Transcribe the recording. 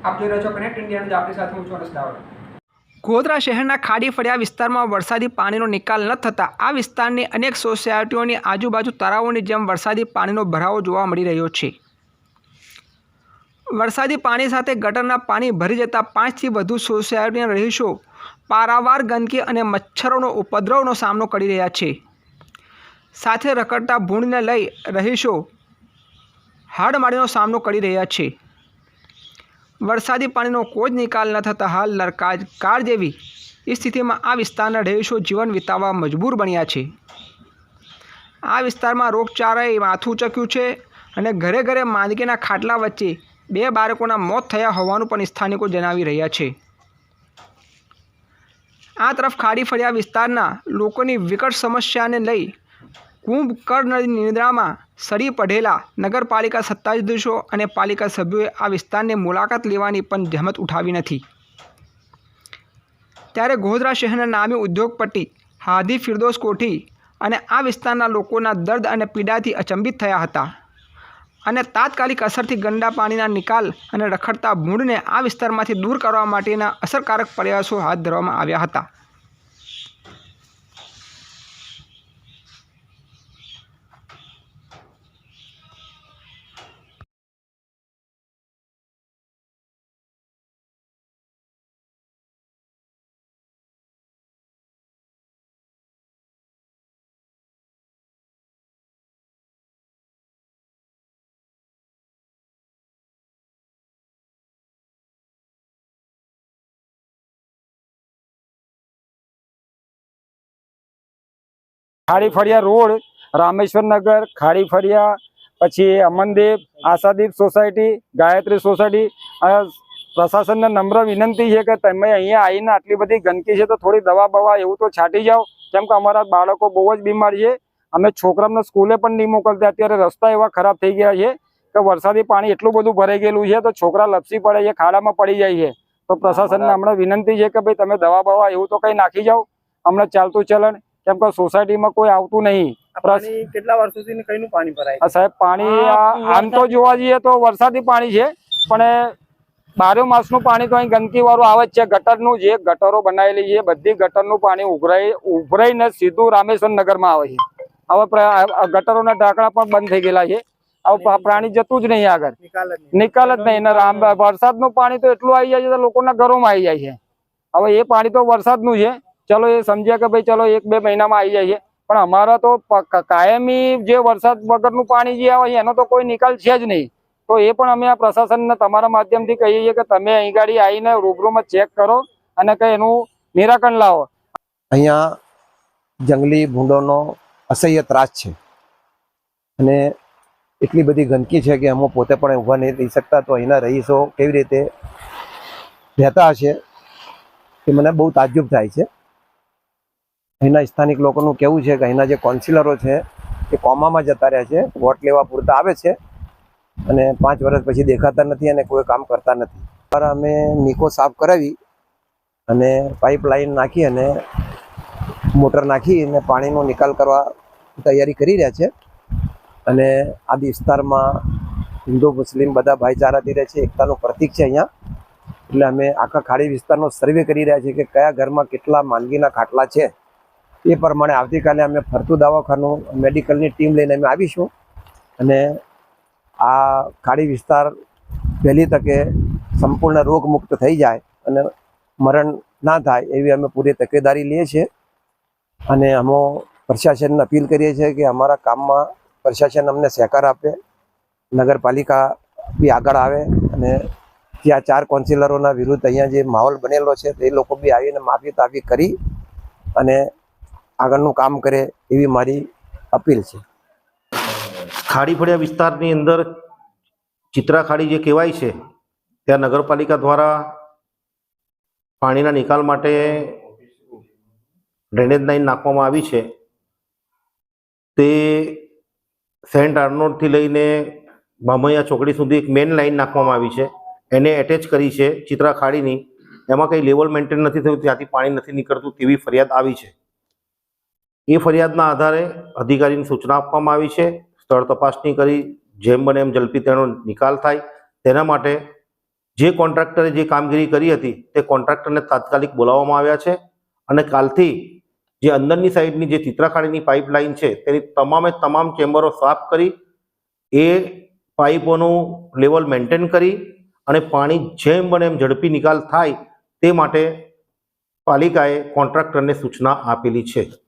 આપ જોઈ રહ્યા છો કનેક્ટ ઇન્ડિયા ન્યૂઝ, આપણી સાથે હું છું અનસ દાવડ। ગોધરા શહેરના ખાડી ફળિયા વિસ્તારમાં વરસાદી પાણીનો નિકાલ ન થતાં આ વિસ્તારની અનેક સોસાયટીઓની આજુબાજુ તળાવોની જેમ વરસાદી પાણીનો ભરાવો જોવા મળી રહ્યો છે। વરસાદી પાણી સાથે ગટરના પાણી ભરી જતા 5થી વધુ સોસાયટીના રહીશો પારાવાર ગંદકી અને મચ્છરોનો ઉપદ્રવનો સામનો કરી રહ્યા છે। સાથે રખડતા ભૂંડને લઈ રહીશો હાડમારીનો સામનો કરી રહ્યા છે। વરસાદી પાણીનો કોઈ જ નિકાલ ન થતાં હાલ કાર જેવી સ્થિતિમાં આ વિસ્તારના રહીશો જીવન વિતાવવા મજબૂર બન્યા છે। આ વિસ્તારમાં રોગચાળાએ માથું ઉચક્યું છે અને ઘરે ઘરે માંદગીના ખાટલા વચ્ચે 2 બાળકોના મોત થયા હોવાનું પણ સ્થાનિકો જણાવી રહ્યા છે। આ તરફ ખાડી ફળિયા વિસ્તારના લોકોની વિકટ સમસ્યાને લઈ કુંભકર્ણ નિદ્રામાં સરી પડેલા નગરપાલિકા સત્તાધીશો અને પાલિકા સભ્યોએ આ વિસ્તારની મુલાકાત લેવાની પણ જહેમત ઉઠાવી નથી। ત્યારે ગોધરા શહેરના નામી ઉદ્યોગપતિ હાદી ફિરદોસ કોઠી અને આ વિસ્તારના લોકોના દર્દ અને પીડાથી અચંબિત થયા હતા અને તાત્કાલિક અસરથી ગંદા પાણીના નિકાલ અને રખડતા ભૂંડને આ વિસ્તારમાંથી દૂર કરવા માટેના અસરકારક પ્રયાસો હાથ ધરવામાં આવ્યા હતા। खाड़ी फड़िया रोड रामेश्वर नगर खाड़ी फड़िया पछी अमनदीप आशादीप सोसायटी गायत्री सोसायटी प्रशासन ने नम्र विनंती है कि तमे अहींया आवीने आटली बधी गंदकी है तो थोड़ी दवा बवा एवं तो छाटी जाओ, केम के अमारा बाळको बहु ज बीमार है। अमे छोकराओने स्कूले पण नहीं मोकलता, अत्यारे रस्ता एवा खराब थई गया है कि वरसादी पाणी एटलुं बधुं भराई गेलुं है तो छोकरा लपसी पड़े है, खाड़ामां पड़ी जाय है। तो प्रशासन ने हमणे विनंती है कि भाई तमे दवा बवा एवं तो कई नाखी जाओ, हमणे चालतुं चलन, केम के सोसायटी में कोई आवतुं नहीं। કેટલા વર્ષોથી કઈનું પાણી ભરાય साहेब पाणी आम तो जोवा जईए तो वरसादी पाणी छे पण 12 मासनुं पाणी तो अहीं गंदकी वाळुं आवे ज छे। गटरनुं जे गटरो बनावेली छे बधी गटरनुं पाणी उभराईने सीधું रामेश्वर नगरमां आवे छे। हवे गटरोना ढांकणा पण बंध थई गेला छे, हवे पाणी जतुं ज नहीं आगळ, निकाल ज नहीं ने वरसादनुं पाणी तो एटલું આવી જાય છે તો લોકોના ઘરોમાં આવી જાય છે। હવે એ પાણી તો વરસાદનું છે, चलो ये समझे कि भाई चलो 1-2 महीना में आई जाए, पण अमारा तो कायमी जे वरसाद वगरनु पाणी जे आवे एनो तो कोई निकाल छे ज नहीं। तो ये पण अमे आ प्रशासन ने तमारा माध्यमथी कहीए छीए कि तमे અહીં ગાડી આવીને રૂબરૂમાં ચેક કરો અને કે એનું નિરાકરણ લાવો। અહીંયા જંગલી ભૂંડોનો અસહ્ય ત્રાસ છે અને એટલી બધી ગંદકી છે કે અમે પોતે પણ ઊભા નહીં રહી શકતા। તો અહીંના રહીશો કેવી રીતે રહેતા હશે એ મને બહુ તાજ્જુબ થાય છે। અહીંના સ્થાનિક લોકોનું કહેવું છે કે અહીંના જે કાઉન્સિલરો છે એ કોમામાં જતા રહ્યા છે, વોટ લેવા પૂરતા આવે છે અને 5 વર્ષ પછી દેખાતા નથી અને કોઈ કામ કરતા નથી। પર અમે નિકો સાફ કરાવી અને પાઇપલાઇન નાખી અને મોટર નાખી અને પાણીનો નિકાલ કરવા તૈયારી કરી રહ્યા છે અને આ વિસ્તારમાં હિન્દુ મુસ્લિમ બધા ભાઈચારાથી રહે છે, એકતાનું પ્રતીક છે અહીંયા। એટલે અમે આખા ખાડી વિસ્તારનો સર્વે કરી રહ્યા છીએ કે કયા ઘરમાં કેટલા માંદગીના ખાટલા છે। એ પ્રમાણે આવતીકાલે અમે ફરતું દવાખાનું મેડિકલની ટીમ લઈને અમે આવીશું અને આ ખાડી વિસ્તાર વહેલી તકે સંપૂર્ણ રોગમુક્ત થઈ જાય અને મરણ ના થાય એવી અમે પૂરી તકેદારી લઈએ છીએ અને અમે પ્રશાસનને અપીલ કરીએ છીએ કે અમારા કામમાં પ્રશાસન અમને સહકાર આપે, નગરપાલિકા બી આગળ આવે અને ત્યાં 4 કાઉન્સિલરોના વિરુદ્ધ અહીંયા જે માહોલ બનેલો છે તે લોકો બી આવીને માફી તાફી કરી અને આગળનું કામ કરે એવી મારી અપીલ છે। ખાડી ફળિયા વિસ્તારની અંદર ચિત્રા ખાડી જે કહેવાય છે ત્યાં નગરપાલિકા દ્વારા પાણીના નિકાલ માટે ડ્રેનેજ લાઈન નાખવામાં આવી છે। તે સેન્ટ આર્નોલ્ડથી લઈને બામૈયા ચોકડી સુધી એક મેઇન લાઈન નાખવામાં આવી છે, એને એટેચ કરી છે ચિત્રા ખાડીની। એમાં કંઈ લેવલ મેન્ટેન નથી થયું, ત્યાંથી પાણી નથી નીકળતું તેવી ફરિયાદ આવી છે। એ ફરિયાદના આધારે અધિકારીને સૂચના આપવામાં આવી છે, સ્થળ તપાસણી કરી જેમ બને એમ ઝડપી તેનો નિકાલ થાય તેના માટે જે કોન્ટ્રાક્ટરે જે કામગીરી કરી હતી તે કોન્ટ્રાક્ટરને તાત્કાલિક બોલાવવામાં આવ્યા છે અને કાલથી જે અંદરની સાઈડની જે ચિત્રાખાડીની પાઇપલાઇન છે તેની તમામ ચેમ્બરો સાફ કરી એ પાઇપોનું લેવલ મેન્ટેન કરી અને પાણી જેમ બને એમ ઝડપી નિકાલ થાય તે માટે પાલિકાએ કોન્ટ્રાક્ટરને સૂચના આપેલી છે.